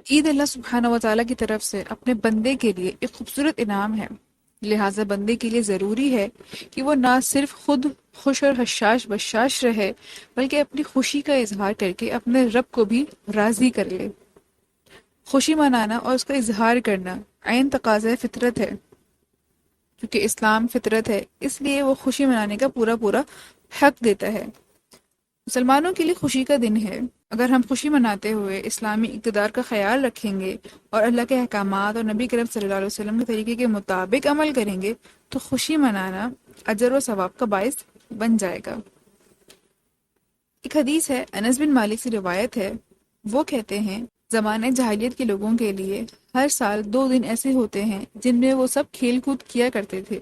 عید اللہ سبحانہ و تعالیٰ کی طرف سے اپنے بندے کے لیے ایک خوبصورت انعام ہے، لہٰذا بندے کے لیے ضروری ہے کہ وہ نہ صرف خود خوش اور حشاش بشاش رہے، بلکہ اپنی خوشی کا اظہار کر کے اپنے رب کو بھی راضی کر لے۔ خوشی منانا اور اس کا اظہار کرنا عین تقاضۂ فطرت ہے، کیونکہ اسلام فطرت ہے، اس لیے وہ خوشی منانے کا پورا پورا حق دیتا ہے۔ مسلمانوں کے لیے خوشی کا دن ہے۔ اگر ہم خوشی مناتے ہوئے اسلامی اقتدار کا خیال رکھیں گے اور اللہ کے احکامات اور نبی کریم صلی اللہ علیہ وسلم کے طریقے کے مطابق عمل کریں گے تو خوشی منانا اجر و ثواب کا باعث بن جائے گا۔ ایک حدیث ہے، انس بن مالک سے روایت ہے، وہ کہتے ہیں زمانۂ جاہلیت کے لوگوں کے لیے ہر سال 2 دن ایسے ہوتے ہیں جن میں وہ سب کھیل کود کیا کرتے تھے۔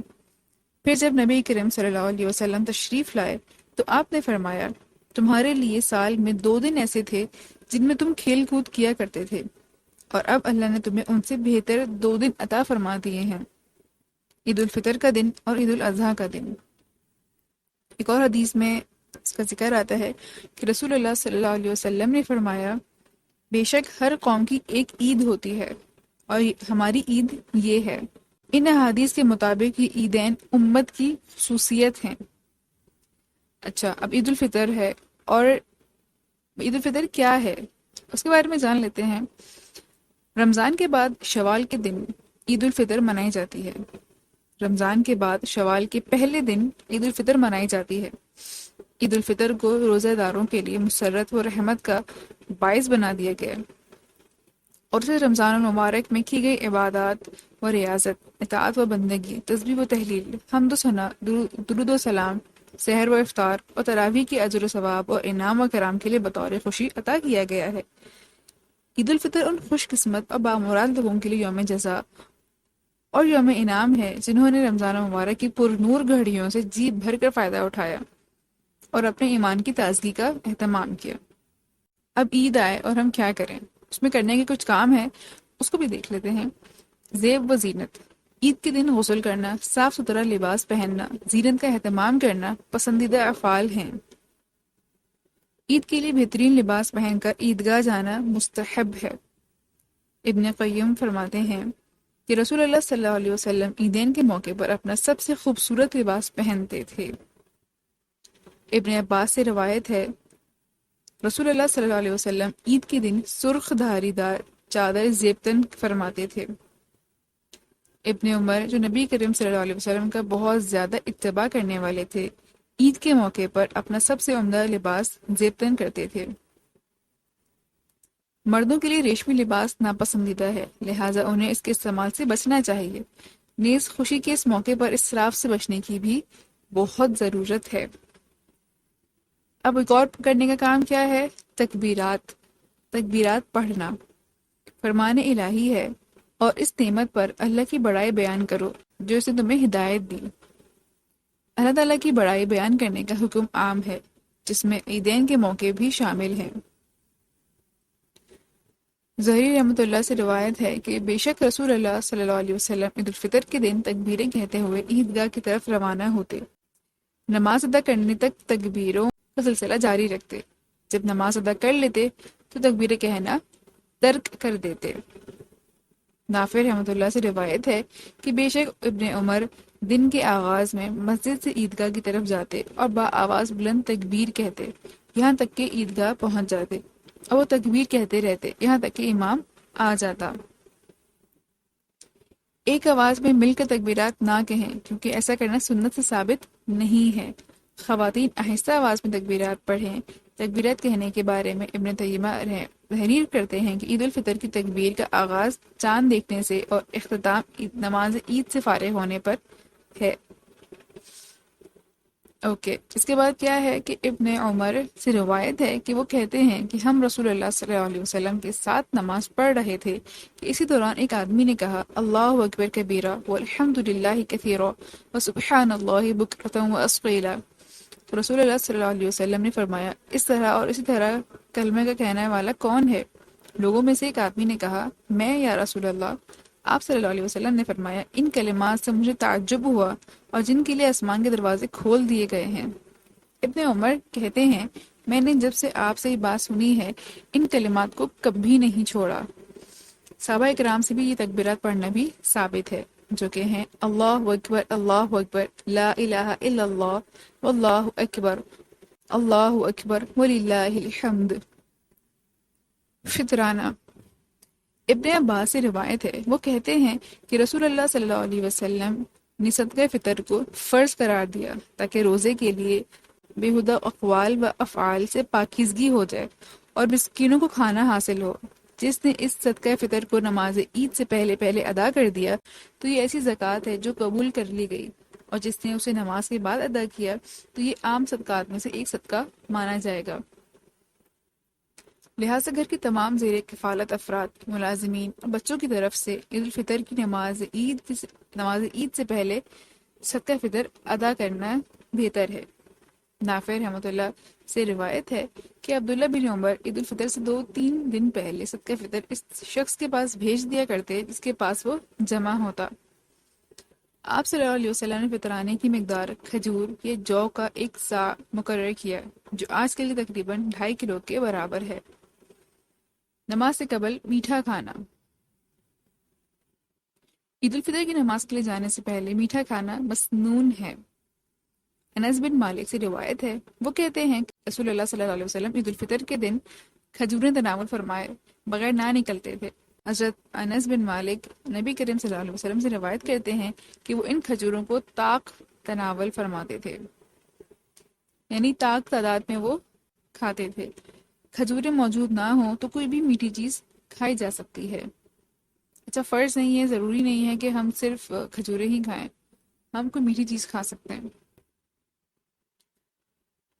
پھر جب نبی کریم صلی اللہ علیہ وسلم تشریف لائے تو آپ نے فرمایا، تمہارے لیے سال میں 2 دن ایسے تھے جن میں تم کھیل کود کیا کرتے تھے، اور اب اللہ نے تمہیں ان سے بہتر 2 دن عطا فرما دیے ہیں، عید الفطر کا دن اور عید الاضحیٰ کا دن۔ ایک اور حدیث میں اس کا ذکر آتا ہے کہ رسول اللہ صلی اللہ علیہ وسلم نے فرمایا، بے شک ہر قوم کی ایک عید ہوتی ہے اور ہماری عید یہ ہے۔ ان احادیث کے مطابق یہ عیدین امت کی خصوصیت ہیں۔ اچھا، اب عید الفطر ہے، اور عید الفطر کیا ہے اس کے بارے میں جان لیتے ہیں۔ رمضان کے بعد شوال کے دن عید الفطر منائی جاتی ہے۔ رمضان کے بعد شوال کے پہلے دن عید الفطر منائی جاتی ہے۔ عید الفطر کو روزہ داروں کے لیے مسرت و رحمت کا باعث بنا دیا گیا ہے، اور اسے رمضان المبارک میں کی گئی عبادات و ریاضت، اطاعت و بندگی، تسبیح و تحلیل، حمد و ثنا، درود و سلام، سحر و افطار اور تراویح کی اجر و ثواب اور انعام و کرام کے لیے بطور خوشی عطا کیا گیا ہے۔ عید الفطر ان خوش قسمت اور بامراد لوگوں کے لیے یوم جزا اور یوم انعام ہے جنہوں نے رمضان مبارک کی پر نور گھڑیوں سے جی بھر کر فائدہ اٹھایا اور اپنے ایمان کی تازگی کا اہتمام کیا۔ اب عید آئے اور ہم کیا کریں، اس میں کرنے کے کچھ کام ہیں، اس کو بھی دیکھ لیتے ہیں۔ زیب و زینت، عید کے دن غسل کرنا، صاف ستھرا لباس پہننا، زینت کا اہتمام کرنا پسندیدہ افعال ہیں۔ عید کے لیے بہترین لباس پہن کر عیدگاہ جانا مستحب ہے۔ ابن قیم فرماتے ہیں کہ رسول اللہ صلی اللہ علیہ وسلم عیدین کے موقع پر اپنا سب سے خوبصورت لباس پہنتے تھے۔ ابن عباس سے روایت ہے، رسول اللہ صلی اللہ علیہ وسلم عید کے دن سرخ دھاری دار چادر زیبتن فرماتے تھے۔ ابن عمر جو نبی کریم صلی اللہ علیہ وسلم کا بہت زیادہ اتباع کرنے والے تھے، عید کے موقع پر اپنا سب سے عمدہ لباس زیبتن کرتے تھے۔ مردوں کے لیے ریشمی لباس ناپسندیدہ ہے، لہٰذا انہیں اس کے استعمال سے بچنا چاہیے۔ نیز خوشی کے اس موقع پر اسراف سے بچنے کی بھی بہت ضرورت ہے۔ اب ایک اور کرنے کا کام کیا ہے؟ تکبیرات پڑھنا فرمان الہی ہے، اور اس نعمت پر اللہ کی بڑائی بیان کرو جو اسے تمہیں ہدایت دی۔ اللہ تعالیٰ کی بڑائی بیان کرنے کا حکم عام ہے، جس میں عیدین کے موقع بھی شامل ہیں۔ زہری رحمۃ اللہ سے روایت ہے کہ بے شک رسول اللہ صلی اللہ علیہ وسلم عید الفطر کے دن تکبیریں کہتے ہوئے عیدگاہ کی طرف روانہ ہوتے، نماز ادا کرنے تک تکبیروں کا سلسلہ جاری رکھتے، جب نماز ادا کر لیتے تو تکبیریں کہنا ترک کر دیتے۔ نافع رحمۃ اللہ سے روایت ہے کہ بے شک ابن عمر دن کے آغاز میں مسجد سے عیدگاہ کی طرف جاتے اور آواز بلند تکبیر کہتے یہاں تک کہ عیدگاہ پہنچ جاتے، اور وہ تکبیر کہتے رہتے یہاں تک کہ امام آ جاتا۔ ایک آواز میں مل کر تکبیرات نہ کہیں، کیونکہ ایسا کرنا سنت سے ثابت نہیں ہے۔ خواتین آہستہ آواز میں تکبیرات پڑھیں۔ تکبیرات کہنے کے بارے میں ابن تیمیہ تحریر کرتے ہیں کہ عید الفطر کی تکبیر کا آغاز چاند دیکھنے سے اور اختتام نماز عید سے فارغ ہونے پر ہے۔ اوکے، اس کے بعد کیا ہے کہ ابن عمر سے روایت ہے کہ وہ کہتے ہیں کہ ہم رسول اللہ صلی اللہ علیہ وسلم کے ساتھ نماز پڑھ رہے تھے کہ اسی دوران ایک آدمی نے کہا، اللہ اکبر کبیرہ والحمد للہ کثیرا وسبحان اللہ بکرۃ واصیلا۔ تو رسول اللہ صلی اللہ علیہ وسلم نے فرمایا، اس طرح اور اسی طرح کلمے کا کہنے والا کون ہے؟ لوگوں میں سے ایک آدمی نے کہا، میں یا رسول اللہ۔ آپ صلی اللہ علیہ وسلم نے فرمایا، ان کلمات سے مجھے تعجب ہوا اور جن کے لیے آسمان کے دروازے کھول دیے گئے ہیں۔ ابن عمر کہتے ہیں، میں نے جب سے آپ سے یہ بات سنی ہے ان کلمات کو کبھی نہیں چھوڑا۔ صحابہ کرام سے بھی یہ تکبیرات پڑھنا بھی ثابت ہے، جو کہ ہیں اللہ اکبر، لا الہ الا اللہ، واللہ اکبر، اللہ اکبر وللہ الحمد۔ فطرانہ، ابن عباس سے روایت ہے، وہ کہتے ہیں کہ رسول اللہ صلی اللہ علیہ وسلم نے صدقہ فطر کو فرض قرار دیا تاکہ روزے کے لیے بےہودہ اقوال و افعال سے پاکیزگی ہو جائے اور مسکینوں کو کھانا حاصل ہو۔ جس نے اس صدقہ فطر کو نماز عید سے پہلے پہلے ادا کر دیا تو یہ ایسی زکوٰۃ ہے جو قبول کر لی گئی، اور جس نے اسے نماز کے بعد ادا کیا تو یہ عام صدقات میں سے ایک صدقہ مانا جائے گا۔ لہٰذا گھر کے تمام زیر کفالت افراد، ملازمین اور بچوں کی طرف سے عید الفطر کی نماز عید سے پہلے صدقہ فطر ادا کرنا بہتر ہے۔ نافع رحمۃ اللہ سے روایت ہے کہ عبداللہ بن عمر عید الفطر سے 2-3 دن پہلے صدقہ فطر اس شخص کے پاس بھیج دیا کرتے جس کے پاس وہ جمع ہوتا۔ آپ صلی اللہ علیہ وسلم نے فطرانے کی مقدار کھجور یا جو کا 1 صاع مقرر کیا، جو آج کے لیے تقریباً 2.5 کلو کے برابر ہے۔ نماز سے قبل میٹھا کھانا۔ عید الفطر کی نماز کے لیے جانے سے پہلے میٹھا کھانا مسنون ہے۔ انس بن مالک سے روایت ہے، وہ کہتے ہیں کہ رسول اللہ صلی اللہ علیہ وسلم عید الفطر کے دن کھجوریں تناول فرمائے بغیر نہ نکلتے تھے۔ حضرت انس بن مالک نبی کریم صلی اللہ علیہ وسلم سے روایت کرتے ہیں کہ وہ ان کھجوروں کو طاق تناول فرماتے تھے، یعنی طاق تعداد میں وہ کھاتے تھے۔ کھجوریں موجود نہ ہوں تو کوئی بھی میٹھی چیز کھائی جا سکتی ہے۔ اچھا، فرض نہیں ہے، ضروری نہیں ہے کہ ہم صرف کھجوریں ہی کھائیں، ہم کوئی میٹھی چیز کھا سکتے ہیں۔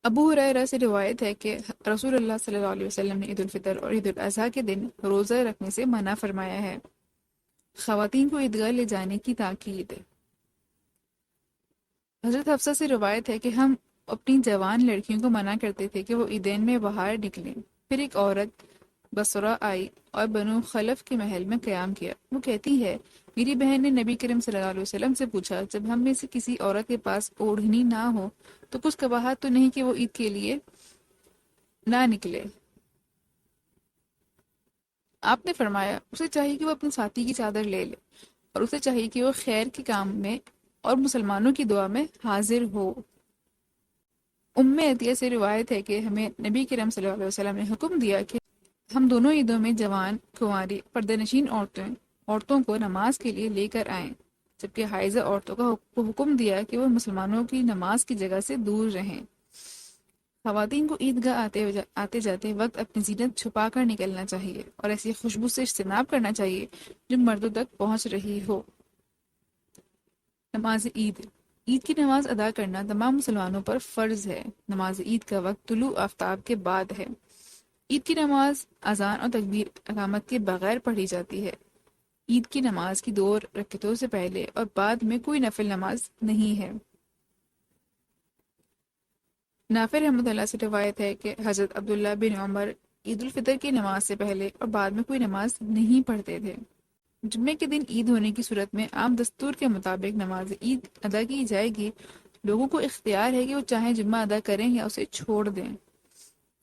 ابو ہریرہ سے روایت ہے کہ رسول اللہ صلی اللہ علیہ وسلم نے عید الفطر اور عید الاضحیٰ کے دن روزہ رکھنے سے منع فرمایا ہے۔ خواتین کو عیدگاہ لے جانے کی تاکید۔ حضرت حفصہ سے روایت ہے کہ ہم اپنی جوان لڑکیوں کو منع کرتے تھے کہ وہ عیدین میں باہر نکلیں۔ پھر ایک عورت بصرہ آئی اور بنو خلف کے محل میں قیام کیا۔ وہ کہتی ہے، میری بہن نے نبی کریم صلی اللہ علیہ وسلم سے پوچھا، جب ہم میں سے کسی عورت کے پاس اوڑھنی نہ ہو تو کچھ قباحت تو نہیں کہ وہ عید کے لیے نہ نکلے؟ آپ نے فرمایا، اسے چاہیے کہ وہ اپنے ساتھی کی چادر لے لے، اور اسے چاہیے کہ وہ خیر کے کام میں اور مسلمانوں کی دعا میں حاضر ہو۔ ام عطیہ سے روایت ہے کہ ہمیں نبی کریم صلی اللہ علیہ وسلم نے حکم دیا کہ ہم دونوں عیدوں میں جوان، کنواری، پردہ نشین عورتوں کو نماز کے لیے لے کر آئیں، جبکہ حائضہ عورتوں کو حکم دیا کہ وہ مسلمانوں کی نماز کی جگہ سے دور رہیں۔ خواتین کو عیدگاہ آتے جاتے وقت اپنی زینت چھپا کر نکلنا چاہیے اور ایسی خوشبو سے اجتناب کرنا چاہیے جو مردوں تک پہنچ رہی ہو۔ نماز عید کی نماز ادا کرنا تمام مسلمانوں پر فرض ہے۔ نماز عید کا وقت طلوع آفتاب کے بعد ہے۔ عید کی نماز اذان اور تکبیر اقامت کے بغیر پڑھی جاتی ہے۔ عید کی نماز کی 2 رکعتوں سے پہلے اور بعد میں کوئی نفل نماز نہیں ہے۔ نافع رحمۃ اللہ سے روایت ہے کہ حضرت عبداللہ بن عمر عید الفطر کی نماز سے پہلے اور بعد میں کوئی نماز نہیں پڑھتے تھے۔ جمعے کے دن عید ہونے کی صورت میں عام دستور کے مطابق نماز عید ادا کی جائے گی۔ لوگوں کو اختیار ہے کہ وہ چاہیں جمعہ ادا کریں یا اسے چھوڑ دیں۔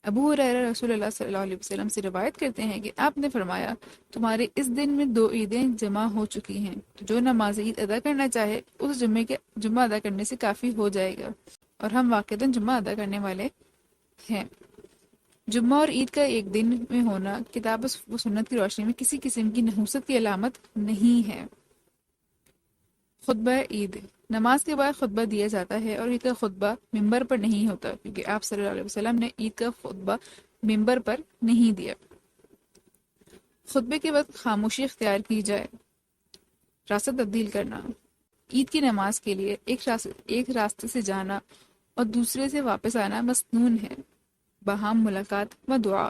ابو ہریرہ رسول اللہ صلی اللہ علیہ وسلم سے روایت کرتے ہیں کہ آپ نے فرمایا، تمہارے اس دن میں 2 عیدیں جمع ہو چکی ہیں، تو جو نماز عید ادا کرنا چاہے اس جمعہ ادا کرنے سے کافی ہو جائے گا، اور ہم واقعتاً جمعہ ادا کرنے والے ہیں۔ جمعہ اور عید کا ایک دن میں ہونا کتاب و سنت کی روشنی میں کسی قسم کی نحوست کی علامت نہیں ہے۔ خطبہ عید، نماز کے بعد خطبہ دیا جاتا ہے، اور عید کا خطبہ ممبر پر نہیں ہوتا، کیونکہ آپ صلی اللہ علیہ وسلم نے عید کا خطبہ ممبر پر نہیں دیا۔ خطبے کے وقت خاموشی اختیار کی جائے۔ راستہ تبدیل کرنا، عید کی نماز کے لیے ایک راستے سے جانا اور دوسرے سے واپس آنا مسنون ہے۔ باہم ملاقات و دعا،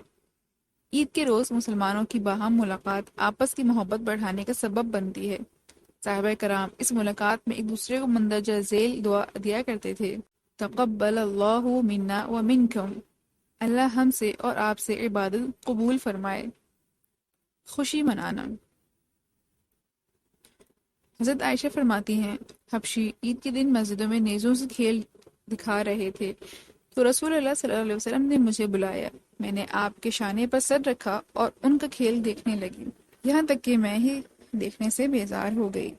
عید کے روز مسلمانوں کی باہم ملاقات آپس کی محبت بڑھانے کا سبب بنتی ہے۔ صحابہ کرام اس ملاقات میں ایک دوسرے کو مندرجہ ذیل دعا دیا کرتے تھے: تقبل اللہ منا و منکم، اللہ ہم سے اور آپ سے عبادت قبول فرمائے۔ خوشی منانا، حضرت عائشہ فرماتی ہیں، حبشی عید کے دن مسجدوں میں نیزوں سے کھیل دکھا رہے تھے، تو رسول اللہ صلی اللہ علیہ وسلم نے مجھے بلایا، میں نے آپ کے شانے پر سر رکھا اور ان کا کھیل دیکھنے لگی۔ یہاں تک کہ میں ہی دیکھنے سے بیزار ہو گئی۔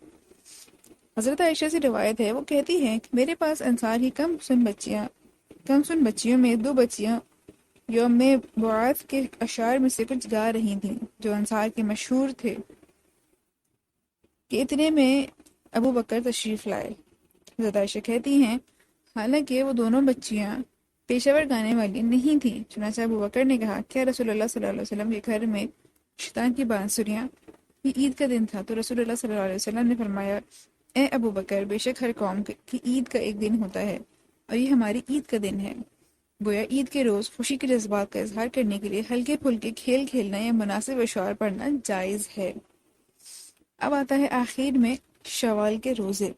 حضرت عائشہ سے روایت ہے، وہ کہتی ہیں کہ میرے پاس انصار ہی کم سن بچیوں میں دو بچیاں یوم بعث کے اشعار میں سے کچھ گا رہی تھیں جو انصار کے مشہور تھے، کہ اتنے میں ابو بکر تشریف لائے۔ حضرت عائشہ کہتی ہیں حالانکہ وہ دونوں بچیاں پیشہ ور گانے والی نہیں تھیں، چنانچہ ابو بکر نے کہا کیا رسول اللہ صلی اللہ علیہ وسلم کے گھر میں شیطان کی بانسریاں؟ یہ عید کا دن تھا تو رسول اللہ صلی اللہ علیہ وسلم نے فرمایا اے ابو بکر، بے شک ہر قوم کی عید کا ایک دن ہوتا ہے اور یہ ہماری عید کا دن ہے۔ گویا عید کے روز خوشی کے جذبات کا اظہار کرنے کے لیے ہلکے پھلکے کھیل کھیلنا یا مناسب اشعار پڑھنا جائز ہے۔ اب آتا ہے آخر میں شوال کے روزے۔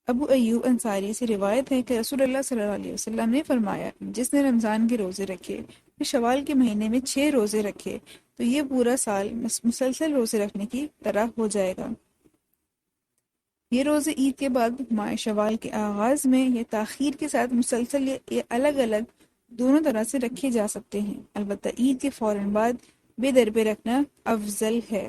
ابو ایوب انصاری سے روایت ہے کہ رسول اللہ صلی اللہ علیہ وسلم نے فرمایا جس نے رمضان کے روزے رکھے پھر شوال کے مہینے میں 6 روزے رکھے تو یہ پورا سال مسلسل روزے رکھنے کی طرح ہو جائے گا۔ یہ روزے عید کے بعد ماہ شوال کے آغاز میں یا تاخیر کے ساتھ مسلسل یا الگ الگ دونوں طرح سے رکھے جا سکتے ہیں، البتہ عید کے فوراً بعد بے درپے رکھنا افضل ہے۔